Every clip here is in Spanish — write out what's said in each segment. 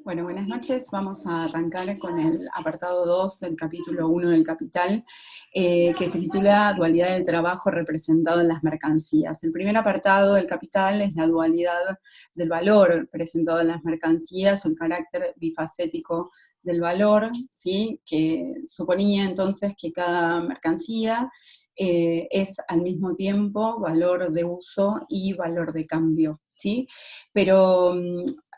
Bueno, buenas noches. Vamos a arrancar con el apartado 2 del capítulo 1 del Capital, que se titula Dualidad del trabajo representado en las mercancías. El primer apartado del Capital es la dualidad del valor presentado en las mercancías, o el carácter bifacético del valor, ¿sí? Que suponía entonces que cada mercancía es al mismo tiempo valor de uso y valor de cambio, ¿sí? Pero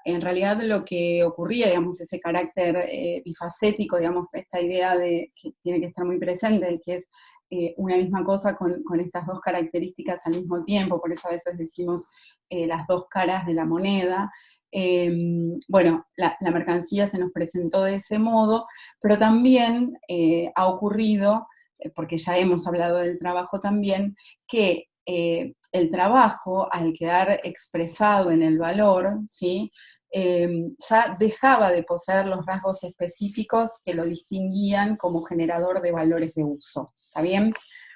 en realidad lo que ocurría, digamos, ese carácter bifacético, digamos, esta idea de que tiene que estar muy presente, que es una misma cosa con estas dos características al mismo tiempo, por eso a veces decimos las dos caras de la moneda. Bueno, la mercancía se nos presentó de ese modo, pero también ha ocurrido, porque ya hemos hablado del trabajo también, que el trabajo, al quedar expresado en el valor, ¿sí? Ya dejaba de poseer los rasgos específicos que lo distinguían como generador de valores de uso, ¿está bien?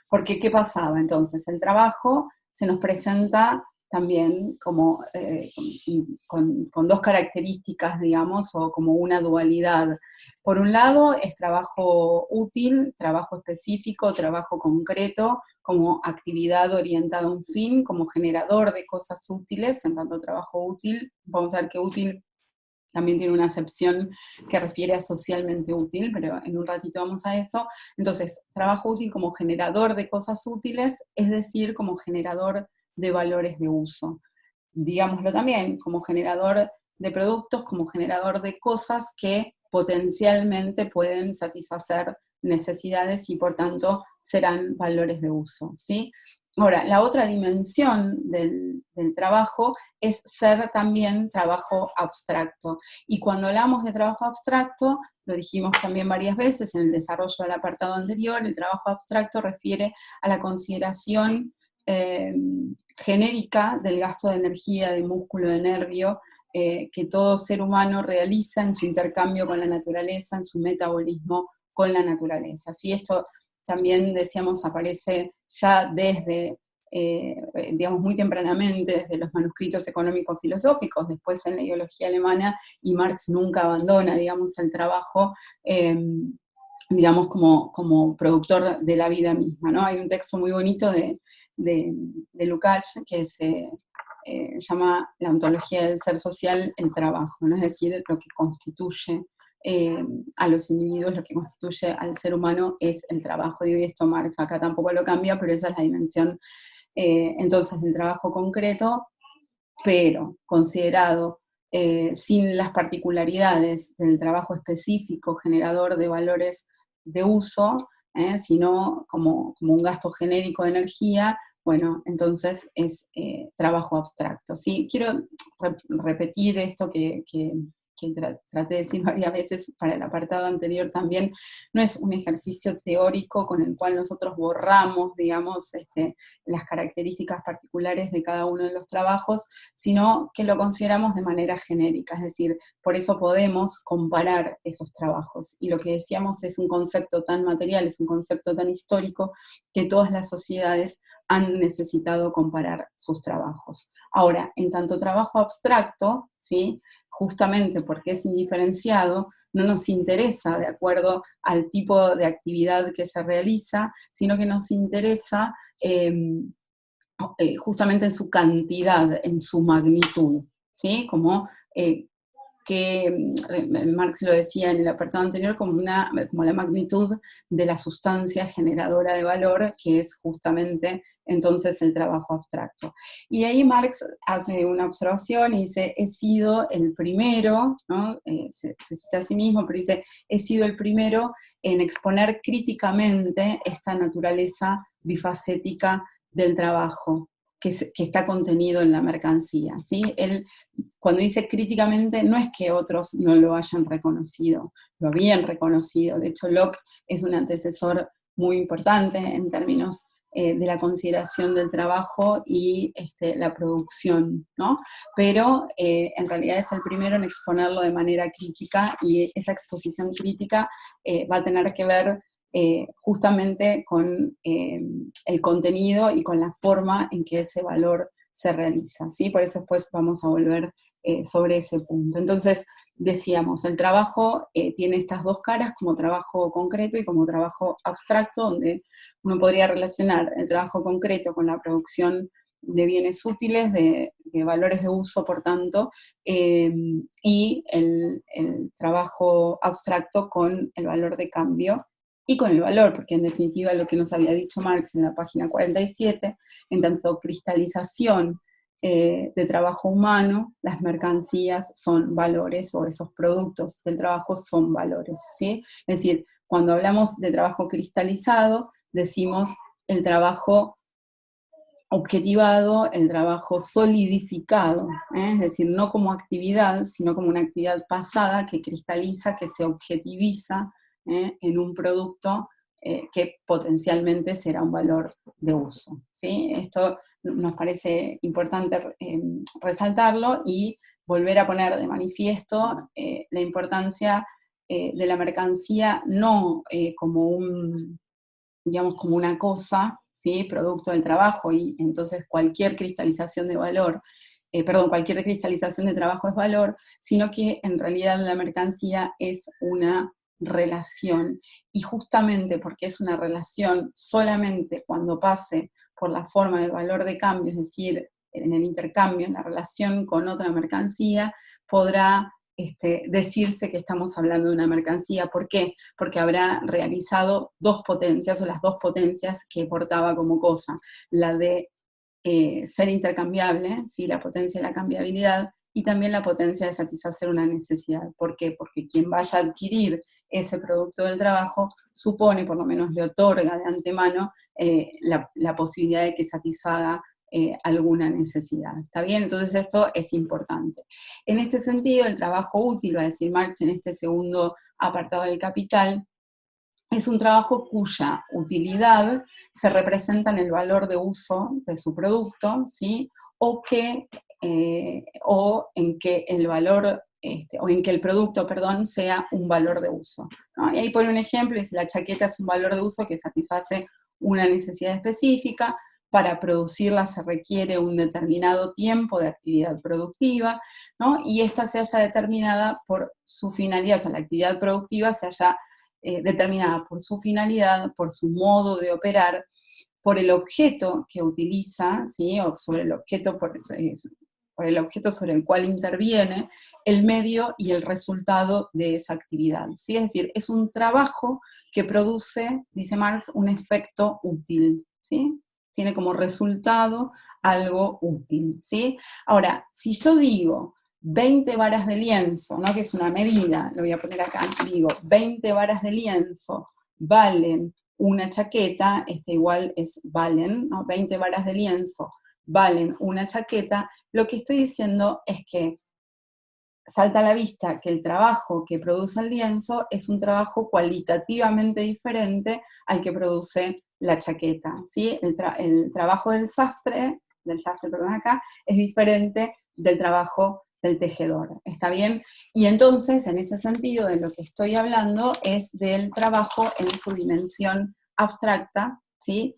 Porque, ¿qué pasaba? Entonces, el trabajo se nos presenta también como con dos características, digamos, o como una dualidad. Por un lado, es trabajo útil, trabajo específico, trabajo concreto, como actividad orientada a un fin, como generador de cosas útiles, en tanto trabajo útil. Vamos a ver que útil también tiene una acepción que refiere a socialmente útil, pero en un ratito vamos a eso. Entonces, trabajo útil como generador de cosas útiles, es decir, como generador de valores de uso. Digámoslo también, como generador de productos, como generador de cosas que potencialmente pueden satisfacer necesidades y por tanto serán valores de uso, ¿sí? Ahora, la otra dimensión del trabajo es ser también trabajo abstracto. Y cuando hablamos de trabajo abstracto, lo dijimos también varias veces en el desarrollo del apartado anterior, el trabajo abstracto refiere a la consideración genérica del gasto de energía, de músculo, de nervio, que todo ser humano realiza en su intercambio con la naturaleza, en su metabolismo con la naturaleza. ¿Sí? Esto también, decíamos, aparece ya desde, digamos, muy tempranamente, desde los manuscritos económicos filosóficos, después en la ideología alemana, y Marx nunca abandona, digamos, el trabajo, digamos, como productor de la vida misma, ¿no? Hay un texto muy bonito de Lukács que se llama La ontología del ser social, el trabajo, ¿no? Es decir, lo que constituye a los individuos, lo que constituye al ser humano es el trabajo. Digo, y esto Marx acá tampoco lo cambia, pero esa es la dimensión entonces del trabajo concreto, pero considerado sin las particularidades del trabajo específico generador de valores de uso, sino como un gasto genérico de energía, bueno, entonces es trabajo abstracto. ¿Sí? Quiero repetir esto que traté de decir varias veces para el apartado anterior también. No es un ejercicio teórico con el cual nosotros borramos, digamos, las características particulares de cada uno de los trabajos, sino que lo consideramos de manera genérica, es decir, por eso podemos comparar esos trabajos. Y lo que decíamos es un concepto tan material, es un concepto tan histórico, que todas las sociedades han necesitado comparar sus trabajos. Ahora, en tanto trabajo abstracto, ¿sí? Justamente porque es indiferenciado, no nos interesa de acuerdo al tipo de actividad que se realiza, sino que nos interesa justamente en su cantidad, en su magnitud, ¿sí? Como que Marx lo decía en el apartado anterior, como la magnitud de la sustancia generadora de valor, que es justamente entonces el trabajo abstracto. Y ahí Marx hace una observación y dice, he sido el primero, ¿no? Se cita a sí mismo, pero dice, he sido el primero en exponer críticamente esta naturaleza bifacética del trabajo, que está contenido en la mercancía, ¿sí? Él, cuando dice críticamente, no es que otros no lo hayan reconocido, lo habían reconocido. De hecho, Locke es un antecesor muy importante en términos de la consideración del trabajo y la producción, ¿no? Pero en realidad es el primero en exponerlo de manera crítica, y esa exposición crítica va a tener que ver justamente con el contenido y con la forma en que ese valor se realiza, ¿sí? Por eso después vamos a volver sobre ese punto. Entonces, decíamos, el trabajo tiene estas dos caras, como trabajo concreto y como trabajo abstracto, donde uno podría relacionar el trabajo concreto con la producción de bienes útiles, de valores de uso, por tanto, y el trabajo abstracto con el valor de cambio y con el valor, porque en definitiva lo que nos había dicho Marx en la página 47, en tanto cristalización de trabajo humano, las mercancías son valores, o esos productos del trabajo son valores, ¿sí? Es decir, cuando hablamos de trabajo cristalizado, decimos el trabajo objetivado, el trabajo solidificado, es decir, no como actividad, sino como una actividad pasada que cristaliza, que se objetiviza en un producto que potencialmente será un valor de uso, ¿sí? Esto nos parece importante resaltarlo y volver a poner de manifiesto la importancia de la mercancía no como digamos, como una cosa, ¿sí? Producto del trabajo, y entonces cualquier cristalización de valor, cualquier cristalización de trabajo es valor, sino que en realidad la mercancía es una relación, y justamente porque es una relación, solamente cuando pase por la forma del valor de cambio, es decir, en el intercambio, en la relación con otra mercancía, podrá decirse que estamos hablando de una mercancía. ¿Por qué? Porque habrá realizado dos potencias, o las dos potencias que portaba como cosa, la de ser intercambiable, ¿sí? La potencia de la cambiabilidad, y también la potencia de satisfacer una necesidad. ¿Por qué? Porque quien vaya a adquirir ese producto del trabajo supone, por lo menos le otorga de antemano, la posibilidad de que satisfaga alguna necesidad. ¿Está bien? Entonces esto es importante. En este sentido, el trabajo útil, va a decir Marx en este segundo apartado del Capital, es un trabajo cuya utilidad se representa en el valor de uso de su producto, ¿sí? O en que el valor, o en que el producto, perdón, sea un valor de uso, ¿no? Y ahí pone un ejemplo, y dice: la chaqueta es un valor de uso que satisface una necesidad específica. Para producirla se requiere un determinado tiempo de actividad productiva, ¿no? Y esta se haya determinada por su finalidad, o sea, la actividad productiva se haya determinada por su finalidad, por su modo de operar, por el objeto que utiliza, ¿sí? O sobre el objeto, por el objeto sobre el cual interviene, el medio y el resultado de esa actividad, ¿sí? Es decir, es un trabajo que produce, dice Marx, un efecto útil, ¿sí? Tiene como resultado algo útil, ¿sí? Ahora, si yo digo 20 varas de lienzo, ¿no? Que es una medida, lo voy a poner acá, digo 20 varas de lienzo valen una chaqueta, igual es valen, ¿no? 20 varas de lienzo valen una chaqueta, lo que estoy diciendo es que salta a la vista que el trabajo que produce el lienzo es un trabajo cualitativamente diferente al que produce la chaqueta, ¿sí? El trabajo del sastre, perdón, acá, es diferente del trabajo del tejedor, ¿está bien? Y entonces, en ese sentido, de lo que estoy hablando es del trabajo en su dimensión abstracta, ¿sí?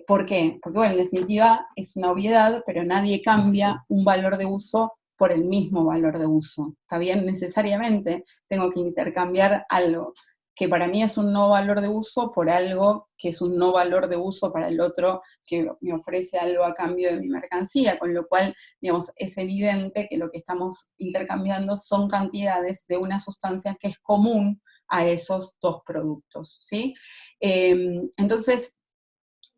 ¿Por qué? Porque, bueno, en definitiva es una obviedad, pero nadie cambia un valor de uso por el mismo valor de uso. Está bien, necesariamente tengo que intercambiar algo que para mí es un no valor de uso por algo que es un no valor de uso para el otro que me ofrece algo a cambio de mi mercancía, con lo cual, digamos, es evidente que lo que estamos intercambiando son cantidades de una sustancia que es común a esos dos productos, ¿sí? Entonces,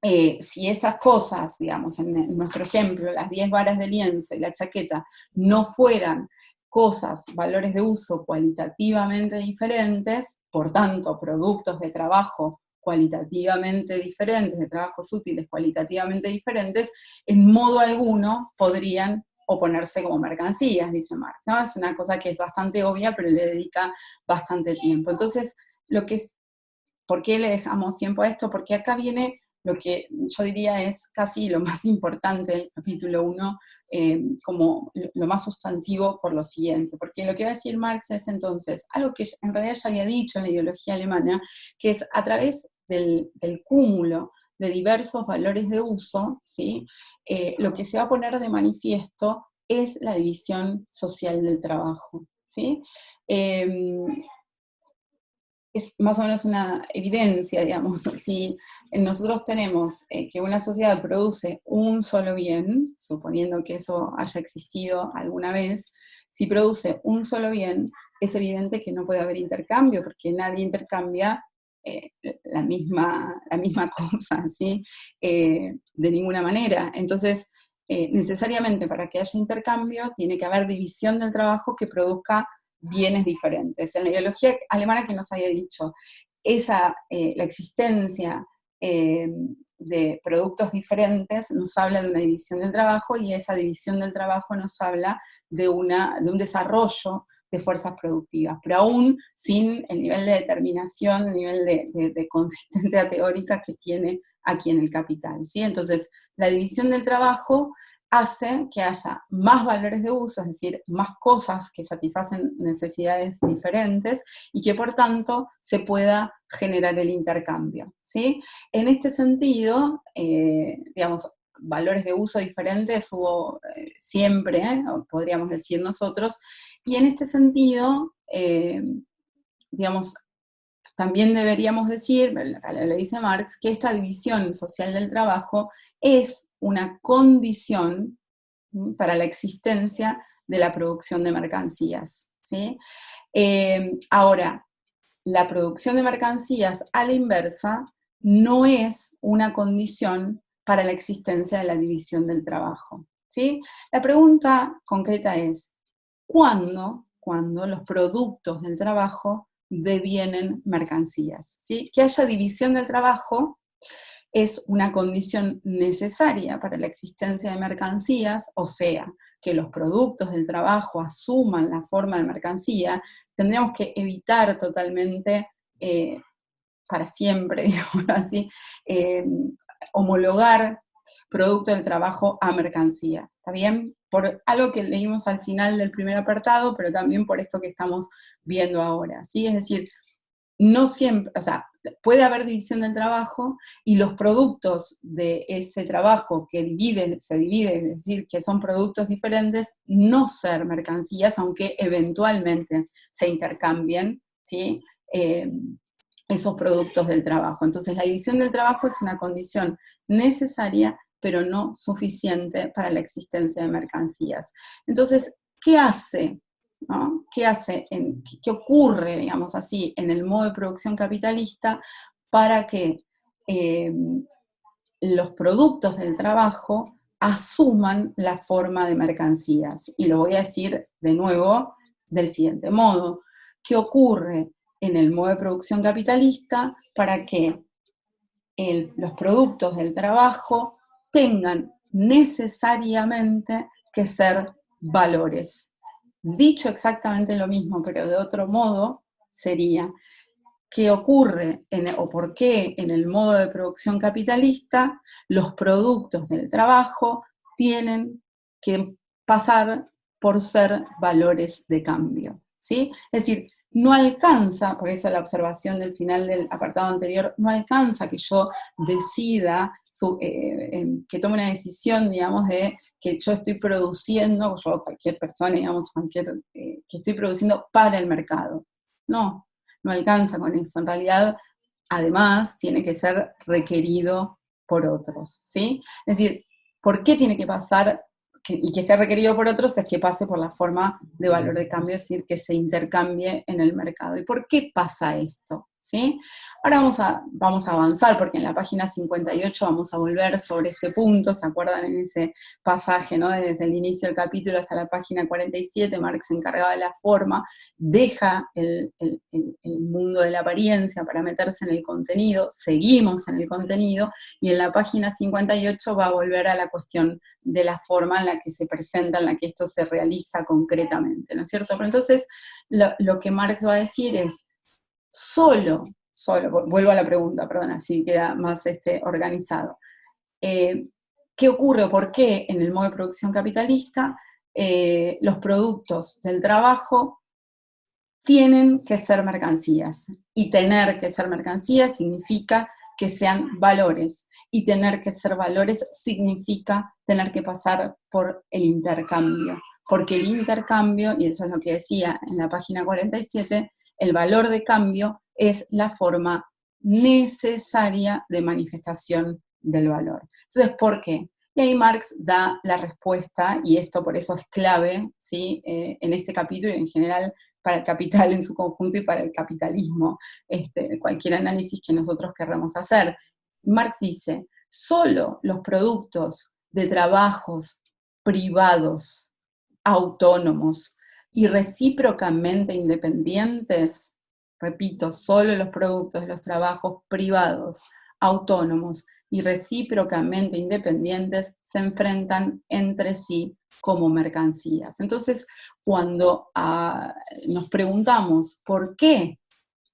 si esas cosas, digamos, en nuestro ejemplo, las 10 varas de lienzo y la chaqueta, no fueran cosas, valores de uso cualitativamente diferentes, por tanto, productos de trabajo cualitativamente diferentes, de trabajos útiles cualitativamente diferentes, en modo alguno podrían oponerse como mercancías, dice Marx, ¿no? Es una cosa que es bastante obvia, pero le dedica bastante tiempo. Entonces, ¿por qué le dejamos tiempo a esto? Porque acá viene lo que yo diría es casi lo más importante del capítulo 1, como lo más sustantivo, por lo siguiente. Porque lo que va a decir Marx es entonces algo que en realidad ya había dicho en la ideología alemana, que es a través del cúmulo de diversos valores de uso, ¿sí? Lo que se va a poner de manifiesto es la división social del trabajo, ¿sí? Es más o menos una evidencia, digamos, si nosotros tenemos que una sociedad produce un solo bien, suponiendo que eso haya existido alguna vez, si produce un solo bien, es evidente que no puede haber intercambio, porque nadie intercambia eh, la misma cosa, ¿sí? De ninguna manera. Entonces, necesariamente para que haya intercambio, tiene que haber división del trabajo que produzca bienes diferentes. En la ideología alemana que nos había dicho, la existencia de productos diferentes nos habla de una división del trabajo, y esa división del trabajo nos habla de un desarrollo de fuerzas productivas, pero aún sin el nivel de determinación, el nivel de consistencia teórica que tiene aquí en el capital, ¿sí? Entonces, la división del trabajo hace que haya más valores de uso, es decir, más cosas que satisfacen necesidades diferentes, y que por tanto se pueda generar el intercambio, ¿sí? En este sentido, digamos, valores de uso diferentes hubo siempre, podríamos decir nosotros, y en este sentido, digamos, también deberíamos decir, lo dice Marx, que esta división social del trabajo es una condición para la existencia de la producción de mercancías, ¿sí? Ahora, la producción de mercancías a la inversa no es una condición para la existencia de la división del trabajo, ¿sí? La pregunta concreta es, ¿cuándo los productos del trabajo devienen mercancías? ¿Sí? Que haya división del trabajo es una condición necesaria para la existencia de mercancías, o sea, que los productos del trabajo asuman la forma de mercancía. Tendríamos que evitar totalmente, para siempre, digamos así, homologar producto del trabajo a mercancía, ¿está bien? Por algo que leímos al final del primer apartado, pero también por esto que estamos viendo ahora, ¿sí? Es decir, no siempre, o sea, puede haber división del trabajo, y los productos de ese trabajo que se dividen, es decir, que son productos diferentes, no ser mercancías, aunque eventualmente se intercambien, ¿sí? Esos productos del trabajo. Entonces, la división del trabajo es una condición necesaria, pero no suficiente para la existencia de mercancías. Entonces, ¿qué hace? ¿No? ¿Qué ocurre, digamos así, en el modo de producción capitalista para que eh, los productos del trabajo asuman la forma de mercancías? Y lo voy a decir de nuevo del siguiente modo. ¿Qué ocurre en el modo de producción capitalista para que los productos del trabajo tengan necesariamente que ser valores? Dicho exactamente lo mismo, pero de otro modo, sería: ¿qué ocurre o por qué en el modo de producción capitalista los productos del trabajo tienen que pasar por ser valores de cambio? ¿Sí? Es decir, no alcanza, por eso la observación del final del apartado anterior, no alcanza que yo decida, que tome una decisión, digamos, de que yo estoy produciendo, yo, cualquier persona, digamos, que estoy produciendo para el mercado. No, no alcanza con eso. En realidad, además, tiene que ser requerido por otros, ¿sí? Es decir, ¿por qué tiene que pasar y que sea requerido por otros? Es que pase por la forma de valor de cambio, es decir, que se intercambie en el mercado. ¿Y por qué pasa esto? ¿Sí? Ahora vamos a avanzar, porque en la página 58 vamos a volver sobre este punto. ¿Se acuerdan en ese pasaje, ¿no? Desde el inicio del capítulo hasta la página 47, Marx se encargaba de la forma, deja el mundo de la apariencia para meterse en el contenido, seguimos en el contenido, y en la página 58 va a volver a la cuestión de la forma en la que se presenta, en la que esto se realiza concretamente, ¿no es cierto? Pero entonces, lo que Marx va a decir es, solo, vuelvo a la pregunta, perdón, así queda más organizado. ¿Qué ocurre o por qué en el modo de producción capitalista los productos del trabajo tienen que ser mercancías? Y tener que ser mercancías significa que sean valores, y tener que ser valores significa tener que pasar por el intercambio, porque el intercambio, y eso es lo que decía en la página 47, el valor de cambio es la forma necesaria de manifestación del valor. Entonces, ¿por qué? Y ahí Marx da la respuesta, y esto por eso es clave, ¿sí? En este capítulo y en general para el capital en su conjunto y para el capitalismo, cualquier análisis que nosotros querramos hacer. Marx dice, solo los productos de trabajos privados, autónomos y recíprocamente independientes, repito, solo los productos de los trabajos privados, autónomos y recíprocamente independientes se enfrentan entre sí como mercancías. Entonces, cuando nos preguntamos por qué,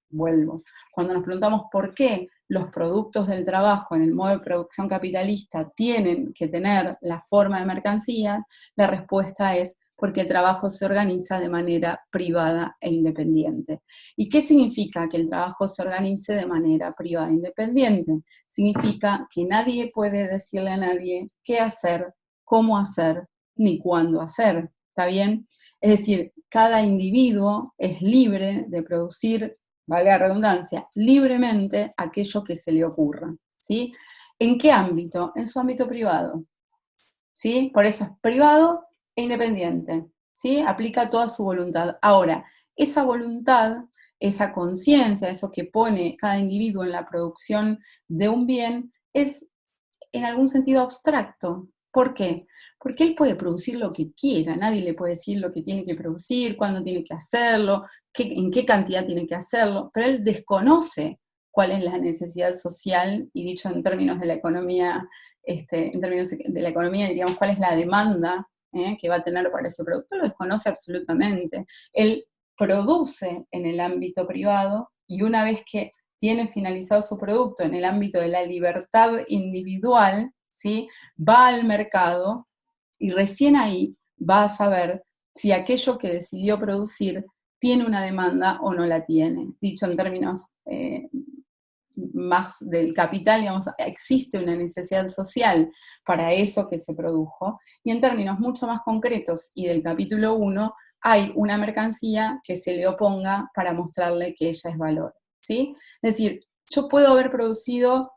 vuelvo, cuando nos preguntamos por qué los productos del trabajo en el modo de producción capitalista tienen que tener la forma de mercancía, la respuesta es porque el trabajo se organiza de manera privada e independiente. ¿Y qué significa que el trabajo se organice de manera privada e independiente? Significa que nadie puede decirle a nadie qué hacer, cómo hacer, ni cuándo hacer. ¿Está bien? Es decir, cada individuo es libre de producir, valga la redundancia, libremente aquello que se le ocurra, ¿sí? ¿En qué ámbito? En su ámbito privado, ¿sí? Por eso es privado e independiente, ¿sí? Aplica toda su voluntad. Ahora, esa voluntad, esa conciencia, eso que pone cada individuo en la producción de un bien, es en algún sentido abstracto. ¿Por qué? Porque él puede producir lo que quiera, nadie le puede decir lo que tiene que producir, cuándo tiene que hacerlo, en qué cantidad tiene que hacerlo, pero él desconoce cuál es la necesidad social, y dicho en términos de la economía, en términos de la economía diríamos cuál es la demanda que va a tener para ese producto, lo desconoce absolutamente. Él produce en el ámbito privado y una vez que tiene finalizado su producto en el ámbito de la libertad individual, ¿sí? Va al mercado y recién ahí va a saber si aquello que decidió producir tiene una demanda o no la tiene. Dicho en términos más del capital, digamos, existe una necesidad social para eso que se produjo, y en términos mucho más concretos y del capítulo 1, hay una mercancía que se le oponga para mostrarle que ella es valor, ¿sí? Es decir, yo puedo haber producido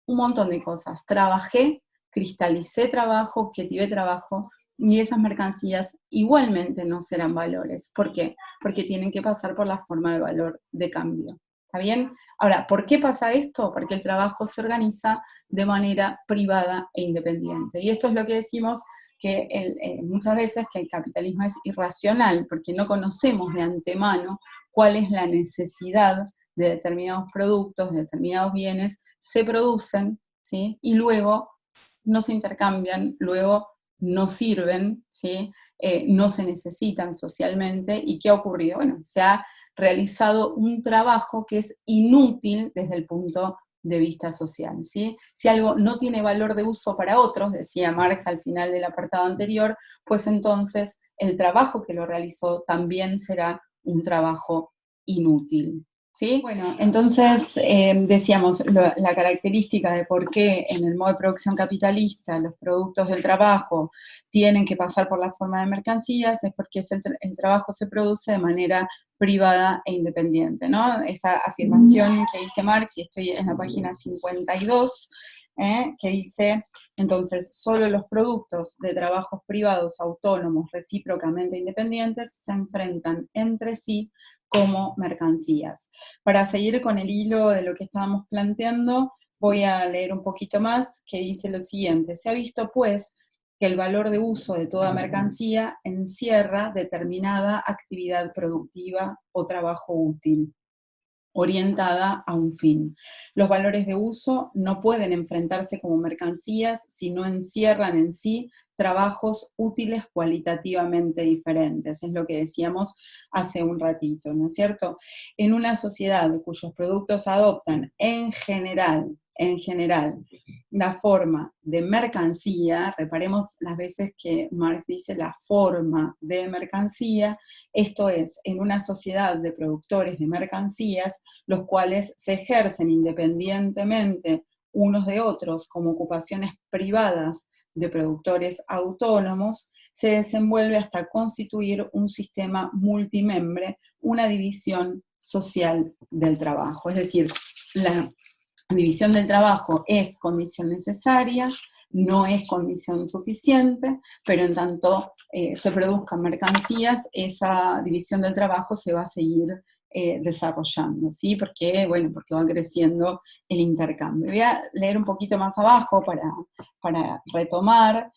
un montón de cosas, trabajé, cristalicé trabajo, objetivé trabajo, y esas mercancías igualmente no serán valores. ¿Por qué? Porque tienen que pasar por la forma de valor de cambio. ¿Está bien? Ahora, ¿por qué pasa esto? Porque el trabajo se organiza de manera privada e independiente. Y esto es lo que decimos que muchas veces que el capitalismo es irracional, porque no conocemos de antemano cuál es la necesidad de determinados productos, de determinados bienes, se producen, ¿sí? Y luego no se intercambian, luego no sirven, ¿sí? No se necesitan socialmente. ¿Y qué ha ocurrido? Bueno, se ha realizado un trabajo que es inútil desde el punto de vista social, ¿sí? Si algo no tiene valor de uso para otros, decía Marx al final del apartado anterior, pues entonces el trabajo que lo realizó también será un trabajo inútil. ¿Sí? Bueno, entonces decíamos la característica de por qué en el modo de producción capitalista los productos del trabajo tienen que pasar por la forma de mercancías, es porque el trabajo se produce de manera privada e independiente, ¿no? Esa afirmación que dice Marx, y estoy en la página 52, que dice, entonces, solo los productos de trabajos privados autónomos recíprocamente independientes se enfrentan entre sí como mercancías. Para seguir con el hilo de lo que estábamos planteando, voy a leer un poquito más, que dice lo siguiente: se ha visto, pues, que el valor de uso de toda mercancía encierra determinada actividad productiva o trabajo útil, orientada a un fin. Los valores de uso no pueden enfrentarse como mercancías si no encierran en sí trabajos útiles cualitativamente diferentes. Es lo que decíamos hace un ratito, ¿no es cierto? En una sociedad cuyos productos adoptan en general, la forma de mercancía, reparemos las veces que Marx dice la forma de mercancía, esto es, en una sociedad de productores de mercancías, los cuales se ejercen independientemente unos de otros como ocupaciones privadas de productores autónomos, se desenvuelve hasta constituir un sistema multimembre, una división social del trabajo. Es decir, la división del trabajo es condición necesaria, no es condición suficiente, pero en tanto se produzcan mercancías, esa división del trabajo se va a seguir desarrollando, ¿sí? Porque, bueno, porque va creciendo el intercambio. Voy a leer un poquito más abajo para retomar,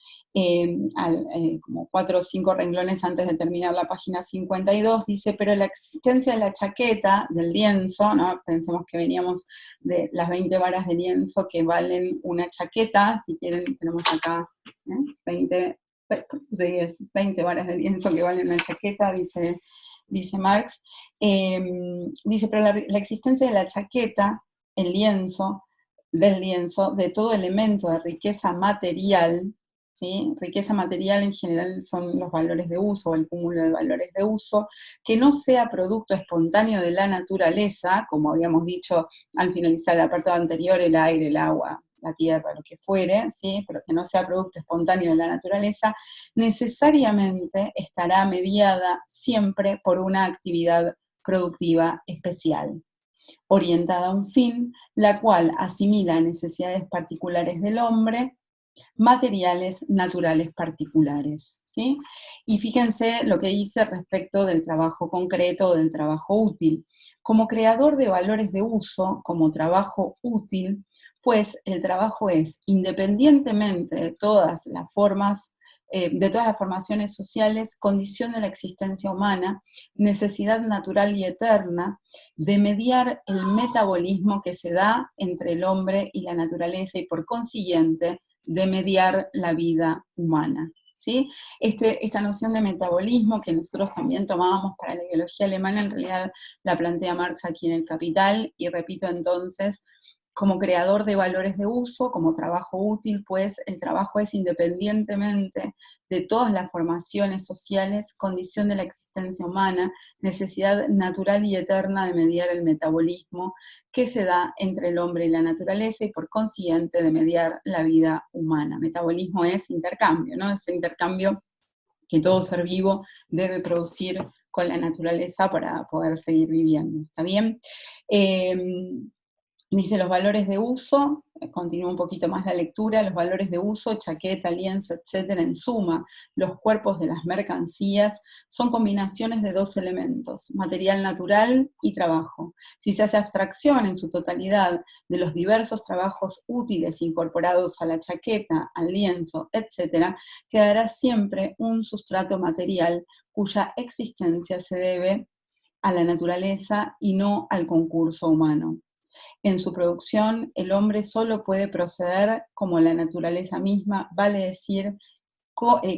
como 4 o 5 renglones antes de terminar la página 52, dice, pero la existencia de la chaqueta, del lienzo, ¿no? Pensemos que veníamos de las 20 varas de lienzo que valen una chaqueta, si quieren tenemos acá 20 varas de lienzo que valen una chaqueta, dice Marx. Dice, pero la existencia de la chaqueta, el lienzo, del lienzo, de todo elemento de riqueza material, ¿sí? Riqueza material en general son los valores de uso, o el cúmulo de valores de uso, que no sea producto espontáneo de la naturaleza, como habíamos dicho al finalizar el apartado anterior, el aire, el agua, la tierra, lo que fuere, ¿sí? Pero que no sea producto espontáneo de la naturaleza, necesariamente estará mediada siempre por una actividad productiva especial, orientada a un fin, la cual asimila necesidades particulares del hombre, materiales naturales particulares, ¿sí? Y fíjense lo que dice respecto del trabajo concreto o del trabajo útil. Como creador de valores de uso, como trabajo útil, pues el trabajo es, independientemente de todas las formas, de todas las formaciones sociales, condición de la existencia humana, necesidad natural y eterna de mediar el metabolismo que se da entre el hombre y la naturaleza y por consiguiente de mediar la vida humana, ¿sí? Esta noción de metabolismo que nosotros también tomábamos para la ideología alemana, en realidad la plantea Marx aquí en El Capital, y repito entonces, como creador de valores de uso, como trabajo útil, pues el trabajo es independientemente de todas las formaciones sociales, condición de la existencia humana, necesidad natural y eterna de mediar el metabolismo que se da entre el hombre y la naturaleza y por consiguiente de mediar la vida humana. Metabolismo es intercambio, ¿no? Ese intercambio que todo ser vivo debe producir con la naturaleza para poder seguir viviendo, ¿está bien? Dice los valores de uso, continúa un poquito más la lectura, los valores de uso, chaqueta, lienzo, etcétera, en suma, los cuerpos de las mercancías son combinaciones de dos elementos, material natural y trabajo. Si se hace abstracción en su totalidad de los diversos trabajos útiles incorporados a la chaqueta, al lienzo, etcétera, quedará siempre un sustrato material cuya existencia se debe a la naturaleza y no al concurso humano. En su producción, el hombre solo puede proceder como la naturaleza misma, vale decir,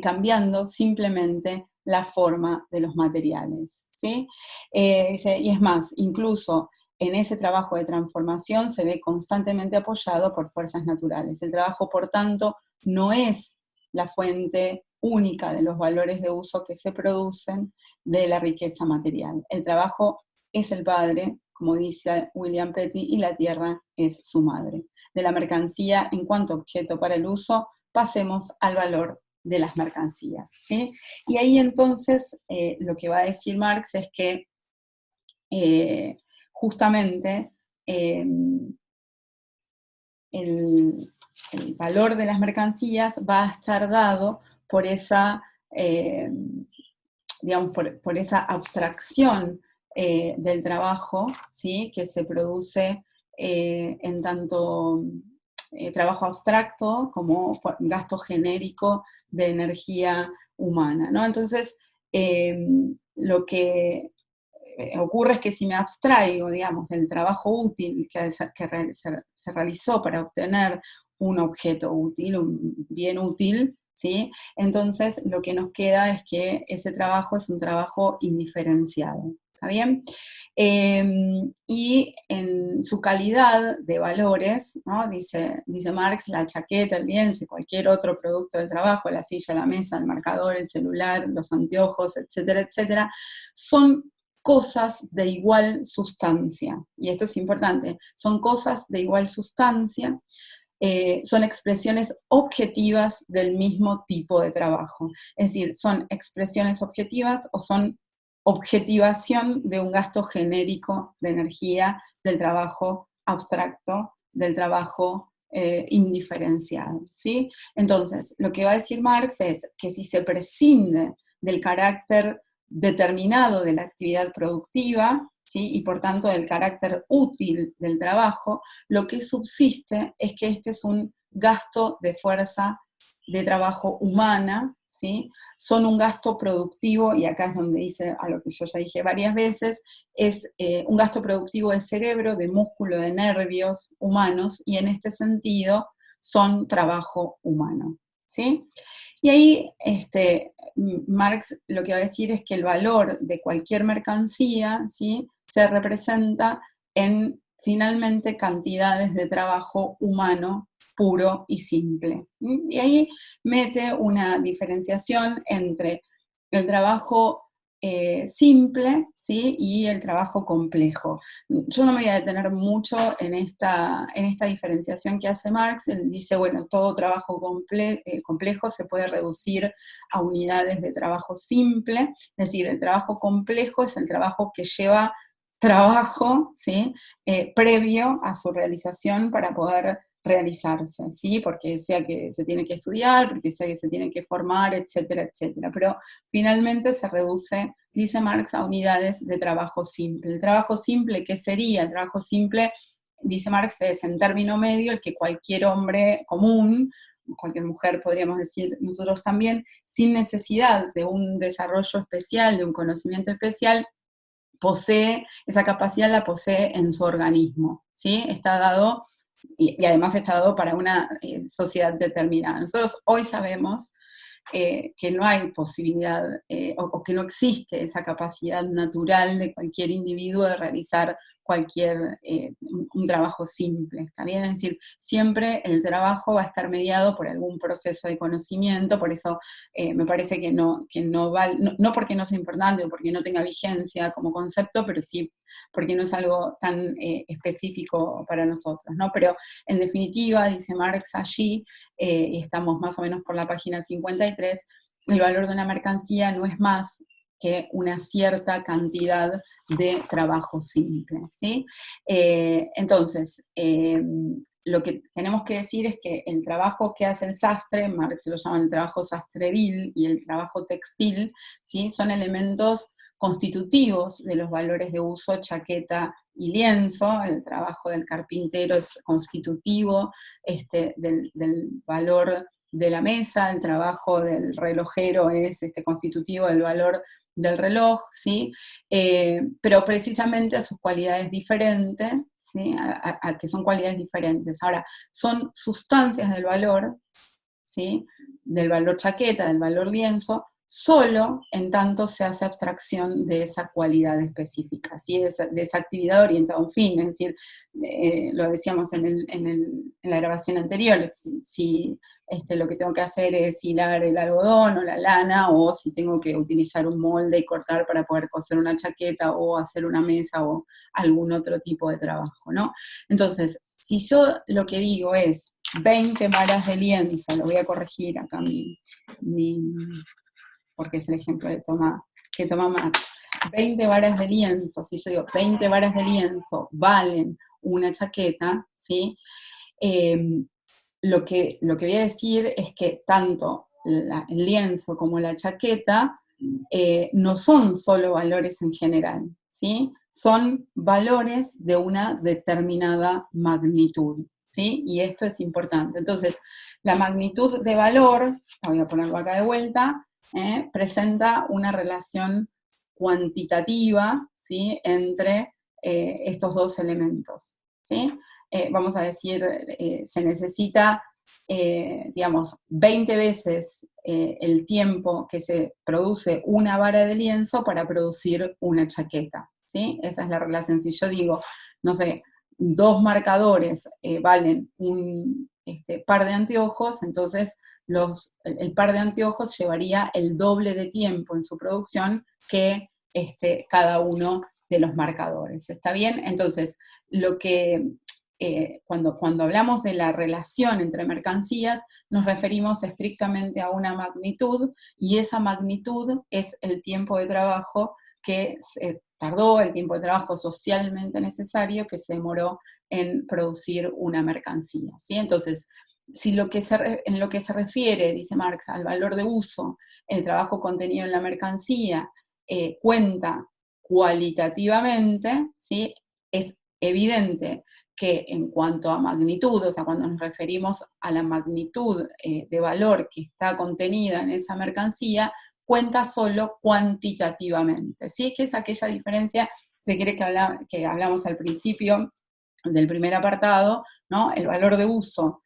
cambiando simplemente la forma de los materiales, ¿sí? Y es más, incluso en ese trabajo de transformación se ve constantemente apoyado por fuerzas naturales. El trabajo, por tanto, no es la fuente única de los valores de uso que se producen de la riqueza material. El trabajo es el padre, como dice William Petty, y la tierra es su madre. De la mercancía en cuanto objeto para el uso, pasemos al valor de las mercancías, ¿sí? Y ahí entonces lo que va a decir Marx es que justamente el valor de las mercancías va a estar dado por esa, digamos, por esa abstracción del trabajo, ¿sí? Que se produce en tanto trabajo abstracto como gasto genérico de energía humana, ¿no? Entonces, lo que ocurre es que si me abstraigo, digamos, del trabajo útil que se realizó para obtener un objeto útil, un bien útil, ¿sí? Entonces lo que nos queda es que ese trabajo es un trabajo indiferenciado, ¿está bien? Y en su calidad de valores, ¿no? Dice Marx, la chaqueta, el lienzo, cualquier otro producto del trabajo, la silla, la mesa, el marcador, el celular, los anteojos, etcétera, etcétera, son cosas de igual sustancia, y esto es importante, son cosas de igual sustancia, son expresiones objetivas del mismo tipo de trabajo. Es decir, son expresiones objetivas o son objetivación de un gasto genérico de energía del trabajo abstracto, del trabajo indiferenciado, ¿sí? Entonces, lo que va a decir Marx es que si se prescinde del carácter determinado de la actividad productiva, ¿sí? Y por tanto del carácter útil del trabajo, lo que subsiste es que este es un gasto de fuerza de trabajo humana, ¿sí? Son un gasto productivo, y acá es donde dice a lo que yo ya dije varias veces, es un gasto productivo de cerebro, de músculo, de nervios humanos, y en este sentido son trabajo humano, ¿sí? Y ahí Marx lo que va a decir es que el valor de cualquier mercancía, ¿sí?, se representa en finalmente cantidades de trabajo humano puro y simple. Y ahí mete una diferenciación entre el trabajo simple, ¿sí?, y el trabajo complejo. Yo no me voy a detener mucho en esta diferenciación que hace Marx. Él dice, bueno, todo trabajo complejo se puede reducir a unidades de trabajo simple, es decir, el trabajo complejo es el trabajo que lleva trabajo, ¿sí?, previo a su realización para poder realizarse, ¿sí? Porque sea que se tiene que estudiar, porque sea que se tiene que formar, etcétera, etcétera. Pero finalmente se reduce, dice Marx, a unidades de trabajo simple. El trabajo simple, ¿qué sería? El trabajo simple, dice Marx, es en término medio el que cualquier hombre común, cualquier mujer podríamos decir nosotros también, sin necesidad de un desarrollo especial, de un conocimiento especial, posee, esa capacidad la posee en su organismo, ¿sí? Está dado, y además está dado para una sociedad determinada. Nosotros hoy sabemos que no hay posibilidad o que no existe esa capacidad natural de cualquier individuo de realizar cualquier, un trabajo simple, ¿está bien? Es decir, siempre el trabajo va a estar mediado por algún proceso de conocimiento, por eso me parece que no vale, no porque no sea importante o porque no tenga vigencia como concepto, pero sí porque no es algo tan específico para nosotros, ¿no? Pero en definitiva, dice Marx allí, y estamos más o menos por la página 53, el valor de una mercancía no es más que una cierta cantidad de trabajo simple, ¿sí? Entonces, lo que tenemos que decir es que el trabajo que hace el sastre, Marx lo llama el trabajo sastrevil, y el trabajo textil, ¿sí?, son elementos constitutivos de los valores de uso, chaqueta y lienzo. El trabajo del carpintero es constitutivo del valor de la mesa, el trabajo del relojero es constitutivo del valor del reloj, ¿sí? Pero precisamente a sus cualidades diferentes, ¿sí?, a que son cualidades diferentes. Ahora, son sustancias del valor, ¿sí?, del valor chaqueta, del valor lienzo, solo en tanto se hace abstracción de esa cualidad específica, ¿sí?, de esa actividad orientada a un fin. Es decir, lo decíamos en la grabación anterior, si lo que tengo que hacer es hilar el algodón o la lana, o si tengo que utilizar un molde y cortar para poder coser una chaqueta o hacer una mesa o algún otro tipo de trabajo, ¿no? Entonces, si yo lo que digo es 20 varas de lienzo, lo voy a corregir acá porque es el ejemplo que toma Marx, 20 varas de lienzo, si yo digo 20 varas de lienzo valen una chaqueta, ¿sí? Lo que voy a decir es que tanto el lienzo como la chaqueta no son solo valores en general, ¿sí? Son valores de una determinada magnitud, ¿sí? Y esto es importante. Entonces, la magnitud de valor, la voy a ponerlo acá de vuelta, presenta una relación cuantitativa, ¿sí?, entre estos dos elementos, ¿sí? Vamos a decir, se necesita, digamos, 20 veces el tiempo que se produce una vara de lienzo para producir una chaqueta, ¿sí? Esa es la relación. Si yo digo, no sé, 2 marcadores valen un par de anteojos, entonces el par de anteojos llevaría el doble de tiempo en su producción que cada uno de los marcadores. ¿Está bien? Entonces, lo que cuando hablamos de la relación entre mercancías, nos referimos estrictamente a una magnitud, y esa magnitud es el tiempo de trabajo que se tardó, el tiempo de trabajo socialmente necesario que se demoró en producir una mercancía, ¿sí? Entonces, si en lo que se refiere, dice Marx, al valor de uso, el trabajo contenido en la mercancía cuenta cualitativamente, ¿sí? Es evidente que en cuanto a magnitud, o sea, cuando nos referimos a la magnitud de valor que está contenida en esa mercancía, cuenta solo cuantitativamente, ¿sí? Que es aquella diferencia, se quiere que hablamos al principio del primer apartado, ¿no? El valor de uso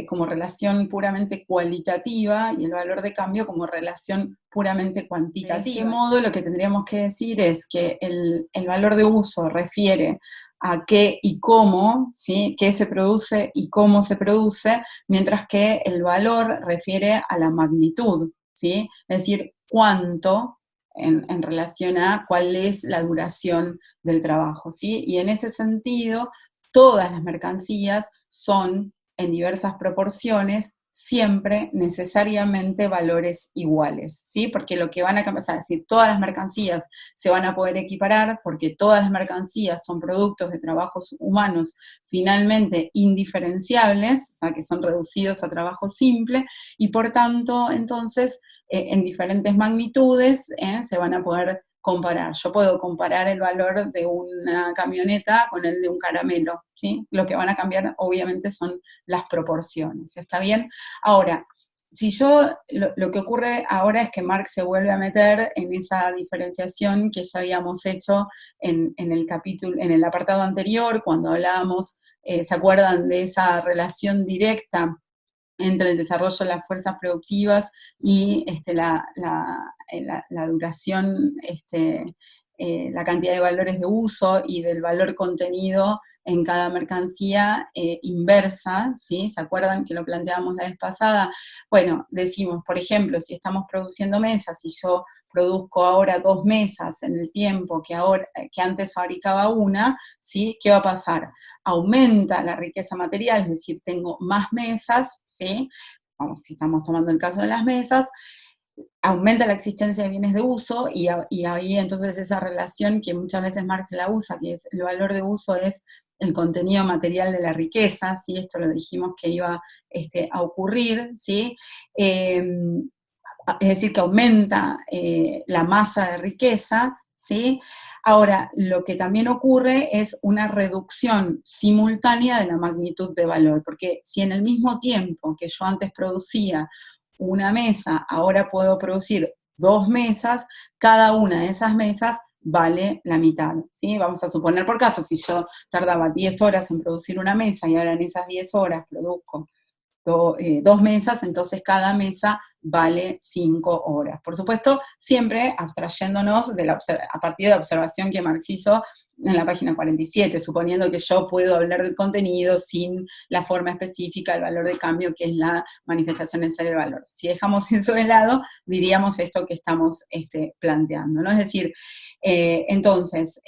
como relación puramente cualitativa y el valor de cambio como relación puramente cuantitativa. De este modo, lo que tendríamos que decir es que el valor de uso refiere a qué y cómo, ¿sí? Qué se produce y cómo se produce, mientras que el valor refiere a la magnitud, ¿sí? Es decir, cuánto en relación a cuál es la duración del trabajo, ¿sí? Y en ese sentido, todas las mercancías son en diversas proporciones, siempre necesariamente valores iguales, ¿sí? Porque lo que van a cambiar, o sea, es decir, todas las mercancías se van a poder equiparar porque todas las mercancías son productos de trabajos humanos finalmente indiferenciables, o sea, que son reducidos a trabajo simple, y por tanto, entonces, en diferentes magnitudes se van a poder comparar. Yo puedo comparar el valor de una camioneta con el de un caramelo, ¿sí? Lo que van a cambiar, obviamente, son las proporciones, ¿está bien? Ahora, si lo que ocurre ahora es que Marx se vuelve a meter en esa diferenciación que ya habíamos hecho en el capítulo, en el apartado anterior, cuando hablábamos, ¿se acuerdan de esa relación directa entre el desarrollo de las fuerzas productivas y la duración, la cantidad de valores de uso y del valor contenido en cada mercancía inversa, ¿sí? ¿Se acuerdan que lo planteábamos la vez pasada? Bueno, decimos, por ejemplo, si estamos produciendo mesas y yo produzco ahora 2 mesas en el tiempo que antes fabricaba una, ¿sí? ¿Qué va a pasar? Aumenta la riqueza material, es decir, tengo más mesas, ¿sí? Vamos, si estamos tomando el caso de las mesas, aumenta la existencia de bienes de uso y ahí entonces esa relación que muchas veces Marx la usa, que es el valor de uso es el contenido material de la riqueza, ¿sí? Esto lo dijimos que iba a ocurrir, ¿sí? Es decir, que aumenta la masa de riqueza, ¿sí? Ahora, lo que también ocurre es una reducción simultánea de la magnitud de valor, porque si en el mismo tiempo que yo antes producía una mesa, ahora puedo producir 2 mesas, cada una de esas mesas vale la mitad, ¿sí? Vamos a suponer por caso, si yo tardaba 10 horas en producir una mesa y ahora en esas 10 horas produzco 2 mesas, entonces cada mesa vale 5 horas. Por supuesto, siempre abstrayéndonos a partir de la observación que Marx hizo en la página 47, suponiendo que yo puedo hablar del contenido sin la forma específica, el valor de cambio, que es la manifestación necesaria del valor. Si dejamos eso de lado, diríamos esto que estamos planteando, ¿no? Es decir, entonces,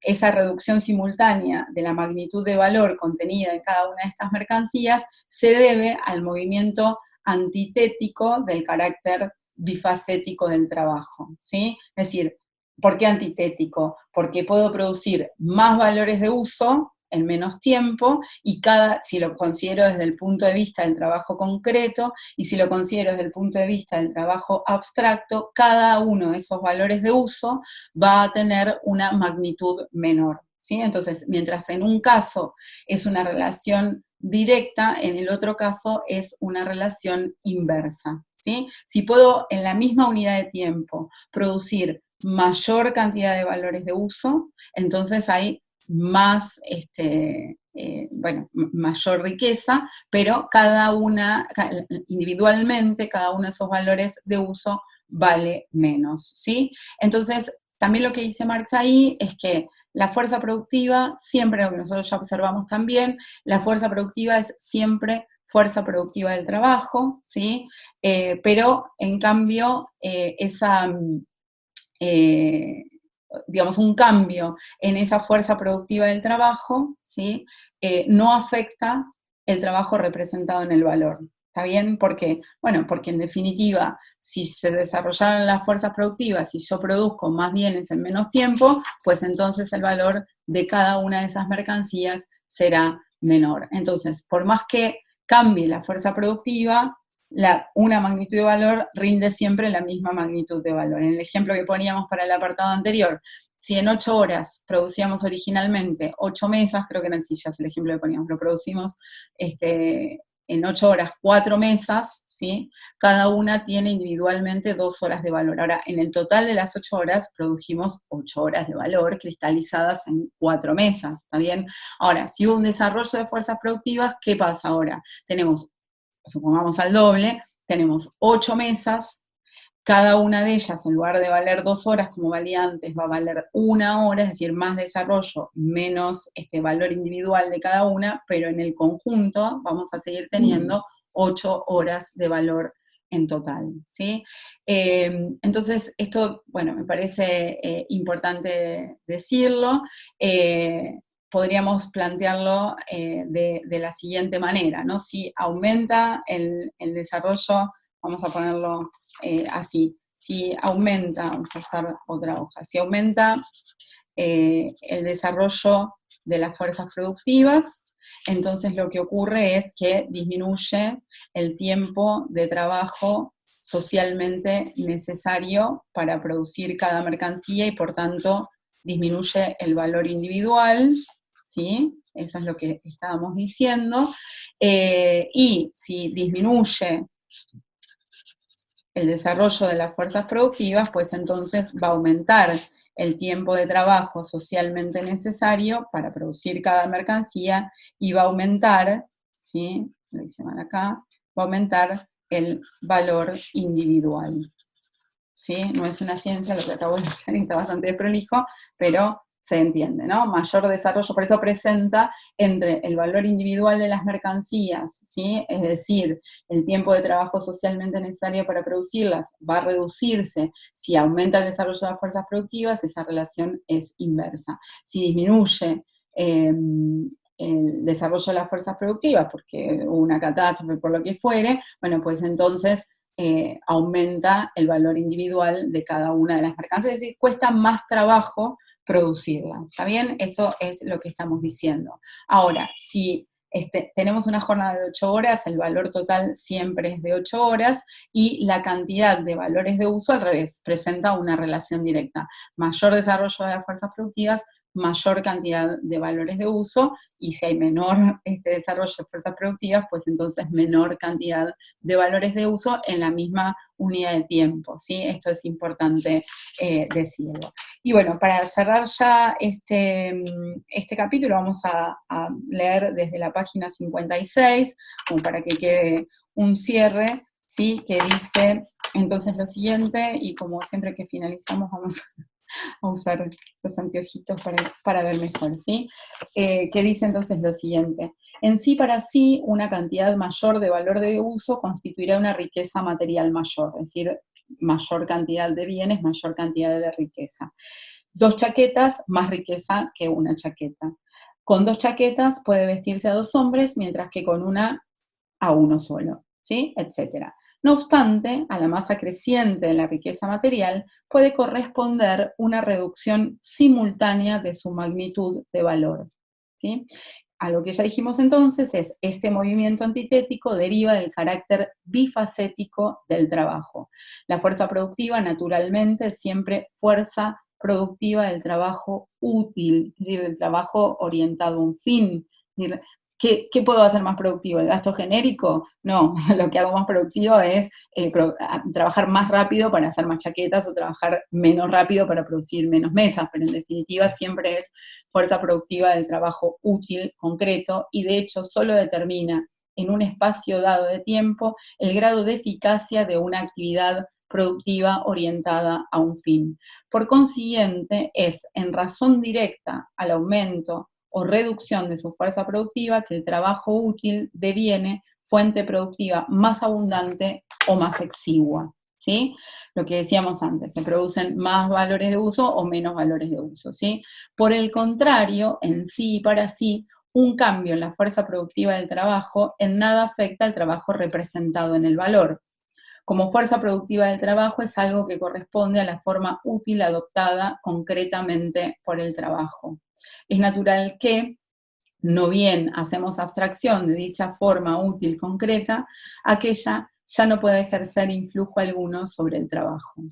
esa reducción simultánea de la magnitud de valor contenida en cada una de estas mercancías se debe al movimiento antitético del carácter bifacético del trabajo, ¿sí? Es decir, ¿por qué antitético? Porque puedo producir más valores de uso en menos tiempo, y si lo considero desde el punto de vista del trabajo concreto, y si lo considero desde el punto de vista del trabajo abstracto, cada uno de esos valores de uso va a tener una magnitud menor, ¿sí? Entonces, mientras en un caso es una relación directa, en el otro caso es una relación inversa, ¿sí? Si puedo en la misma unidad de tiempo producir mayor cantidad de valores de uso, entonces hay más, mayor riqueza, pero individualmente, cada uno de esos valores de uso vale menos, ¿sí? Entonces, también lo que dice Marx ahí es que la fuerza productiva, siempre, lo que nosotros ya observamos también, la fuerza productiva es siempre fuerza productiva del trabajo, ¿sí? Pero, en cambio, digamos, un cambio en esa fuerza productiva del trabajo, ¿sí? No afecta el trabajo representado en el valor. ¿Está bien? ¿Por qué? Bueno, porque en definitiva, si se desarrollaran las fuerzas productivas, si yo produzco más bienes en menos tiempo, pues entonces el valor de cada una de esas mercancías será menor. Entonces, por más que cambie la fuerza productiva, una magnitud de valor rinde siempre la misma magnitud de valor. En el ejemplo que poníamos para el apartado anterior, si en 8 horas producíamos originalmente 8 mesas, creo que eran sillas el ejemplo que poníamos, lo producimos en 8 horas 4 mesas, ¿sí? Cada una tiene individualmente 2 horas de valor. Ahora, en el total de las 8 horas, produjimos 8 horas de valor cristalizadas en 4 mesas, ¿está bien? Ahora, si hubo un desarrollo de fuerzas productivas, ¿qué pasa ahora? Tenemos, supongamos al doble, tenemos 8 mesas, cada una de ellas, en lugar de valer 2 horas como valía antes, va a valer 1 hora, es decir, más desarrollo, menos valor individual de cada una, pero en el conjunto vamos a seguir teniendo 8 horas de valor en total, ¿sí? Entonces, esto, bueno, me parece importante decirlo. Podríamos plantearlo de la siguiente manera, ¿no? Si aumenta el desarrollo, vamos a ponerlo así, si aumenta, vamos a usar otra hoja, si aumenta el desarrollo de las fuerzas productivas, entonces lo que ocurre es que disminuye el tiempo de trabajo socialmente necesario para producir cada mercancía y por tanto disminuye el valor individual, ¿sí? Eso es lo que estábamos diciendo, y si disminuye el desarrollo de las fuerzas productivas, pues entonces va a aumentar el tiempo de trabajo socialmente necesario para producir cada mercancía y va a aumentar, ¿sí? Lo hice mal acá, va a aumentar el valor individual, ¿sí? No es una ciencia lo que acabo de hacer, está bastante desprolijo, pero se entiende, ¿no? Mayor desarrollo, por eso presenta entre el valor individual de las mercancías, ¿sí? Es decir, el tiempo de trabajo socialmente necesario para producirlas va a reducirse. Si aumenta el desarrollo de las fuerzas productivas, esa relación es inversa. Si disminuye el desarrollo de las fuerzas productivas, porque hubo una catástrofe, por lo que fuere, bueno, pues entonces aumenta el valor individual de cada una de las mercancías, es decir, cuesta más trabajo producirla, ¿está bien? Eso es lo que estamos diciendo. Ahora, si tenemos una jornada de 8 horas, el valor total siempre es de 8 horas, y la cantidad de valores de uso, al revés, presenta una relación directa. Mayor desarrollo de las fuerzas productivas, mayor cantidad de valores de uso, y si hay menor desarrollo de fuerzas productivas, pues entonces menor cantidad de valores de uso en la misma unidad de tiempo, ¿sí? Esto es importante decirlo. Y bueno, para cerrar ya este capítulo, vamos a leer desde la página 56, como para que quede un cierre, ¿sí? Que dice entonces lo siguiente, y como siempre que finalizamos vamos a usar los anteojitos para ver mejor, ¿sí? Que dice entonces lo siguiente: en sí para sí, una cantidad mayor de valor de uso constituirá una riqueza material mayor, es decir, mayor cantidad de bienes, mayor cantidad de riqueza. 2 chaquetas, más riqueza que una chaqueta. Con 2 chaquetas puede vestirse a 2 hombres, mientras que con una a uno solo, ¿sí? Etcétera. No obstante, a la masa creciente de la riqueza material puede corresponder una reducción simultánea de su magnitud de valor, ¿sí? A lo que ya dijimos entonces es, este movimiento antitético deriva del carácter bifacético del trabajo. La fuerza productiva, naturalmente, es siempre fuerza productiva del trabajo útil, es decir, del trabajo orientado a un fin. Es decir, ¿qué puedo hacer más productivo? ¿El gasto genérico? No, lo que hago más productivo es trabajar más rápido para hacer más chaquetas o trabajar menos rápido para producir menos mesas, pero en definitiva siempre es fuerza productiva del trabajo útil, concreto, y de hecho solo determina en un espacio dado de tiempo el grado de eficacia de una actividad productiva orientada a un fin. Por consiguiente, es en razón directa al aumento o reducción de su fuerza productiva que el trabajo útil deviene fuente productiva más abundante o más exigua. ¿sí? Lo que decíamos antes, se producen más valores de uso o menos valores de uso, ¿sí? Por el contrario, en sí y para sí, un cambio en la fuerza productiva del trabajo en nada afecta al trabajo representado en el valor. Como fuerza productiva del trabajo es algo que corresponde a la forma útil adoptada concretamente por el trabajo. Es natural que, no bien hacemos abstracción de dicha forma útil concreta, aquella ya no puede ejercer influjo alguno sobre el trabajo.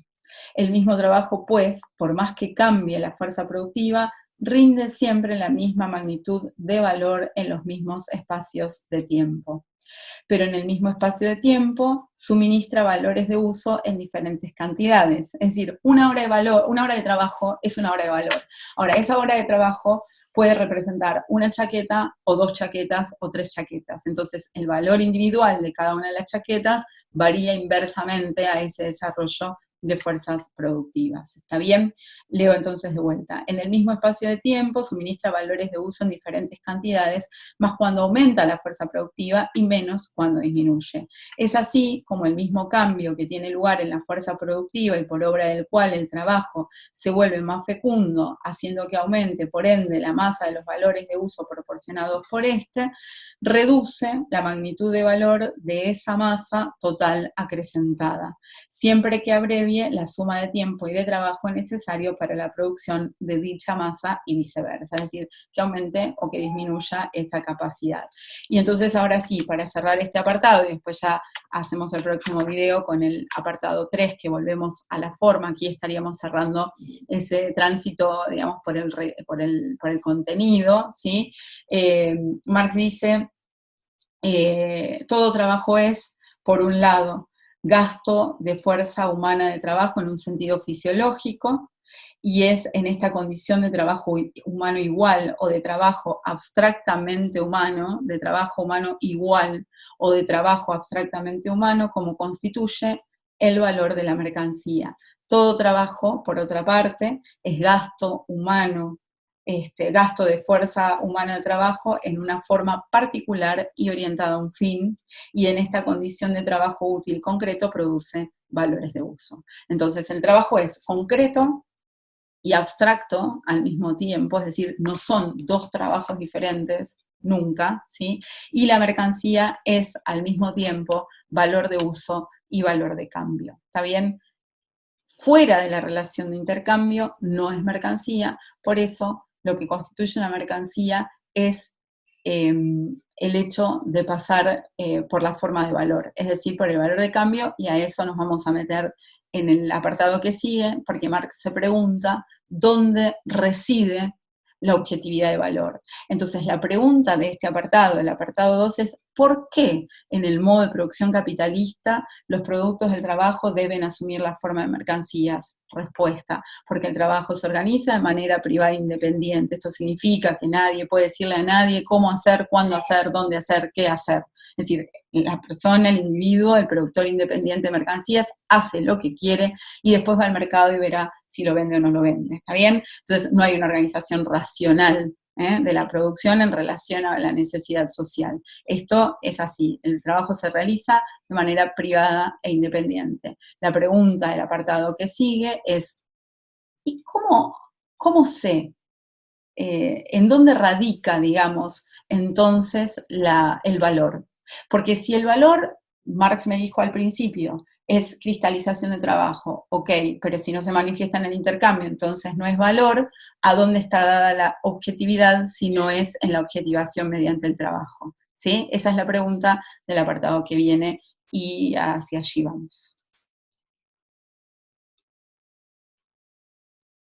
El mismo trabajo, pues, por más que cambie la fuerza productiva, rinde siempre la misma magnitud de valor en los mismos espacios de tiempo. Pero en el mismo espacio de tiempo suministra valores de uso en diferentes cantidades. Es decir, una hora de trabajo es una hora de valor. Ahora, esa hora de trabajo puede representar una chaqueta o dos chaquetas o tres chaquetas. Entonces, el valor individual de cada una de las chaquetas varía inversamente a ese desarrollo de fuerzas productivas. ¿Está bien? Leo entonces de vuelta. En el mismo espacio de tiempo suministra valores de uso en diferentes cantidades, más cuando aumenta la fuerza productiva y menos cuando disminuye. Es así como el mismo cambio que tiene lugar en la fuerza productiva y por obra del cual el trabajo se vuelve más fecundo, haciendo que aumente, por ende, la masa de los valores de uso proporcionados por este, reduce la magnitud de valor de esa masa total acrecentada, siempre que abrevie la suma de tiempo y de trabajo necesario para la producción de dicha masa y viceversa, es decir, que aumente o que disminuya esa capacidad. Y entonces ahora sí, para cerrar este apartado, y después ya hacemos el próximo video con el apartado 3, que volvemos a la forma, aquí estaríamos cerrando ese tránsito, digamos, por el contenido, ¿sí? Marx dice, todo trabajo es, por un lado, gasto de fuerza humana de trabajo en un sentido fisiológico, y es en esta condición de trabajo humano igual o de trabajo abstractamente humano, de trabajo humano igual o de trabajo abstractamente humano, como constituye el valor de la mercancía. Todo trabajo, por otra parte, es gasto humano, gasto de fuerza humana de trabajo en una forma particular y orientada a un fin, y en esta condición de trabajo útil concreto produce valores de uso. Entonces, el trabajo es concreto y abstracto al mismo tiempo, es decir, no son dos trabajos diferentes nunca, ¿sí? Y la mercancía es al mismo tiempo valor de uso y valor de cambio, ¿está bien? Fuera de la relación de intercambio no es mercancía, por eso lo que constituye una mercancía es el hecho de pasar por la forma de valor, es decir, por el valor de cambio, y a eso nos vamos a meter en el apartado que sigue, porque Marx se pregunta dónde reside la objetividad de valor. Entonces, la pregunta de este apartado, el apartado 2, es ¿por qué en el modo de producción capitalista los productos del trabajo deben asumir la forma de mercancías? Respuesta, porque el trabajo se organiza de manera privada e independiente. Esto significa que nadie puede decirle a nadie cómo hacer, cuándo hacer, dónde hacer, qué hacer. Es decir, la persona, el individuo, el productor independiente de mercancías, hace lo que quiere y después va al mercado y verá si lo vende o no lo vende. ¿Está bien? Entonces, no hay una organización racional de la producción en relación a la necesidad social. Esto es así, el trabajo se realiza de manera privada e independiente. La pregunta del apartado que sigue es, ¿y cómo sé? ¿En dónde radica, digamos, entonces el valor? Porque si el valor, Marx me dijo al principio, es cristalización de trabajo, ok, pero si no se manifiesta en el intercambio, entonces no es valor, ¿a dónde está dada la objetividad si no es en la objetivación mediante el trabajo? ¿Sí? Esa es la pregunta del apartado que viene y hacia allí vamos.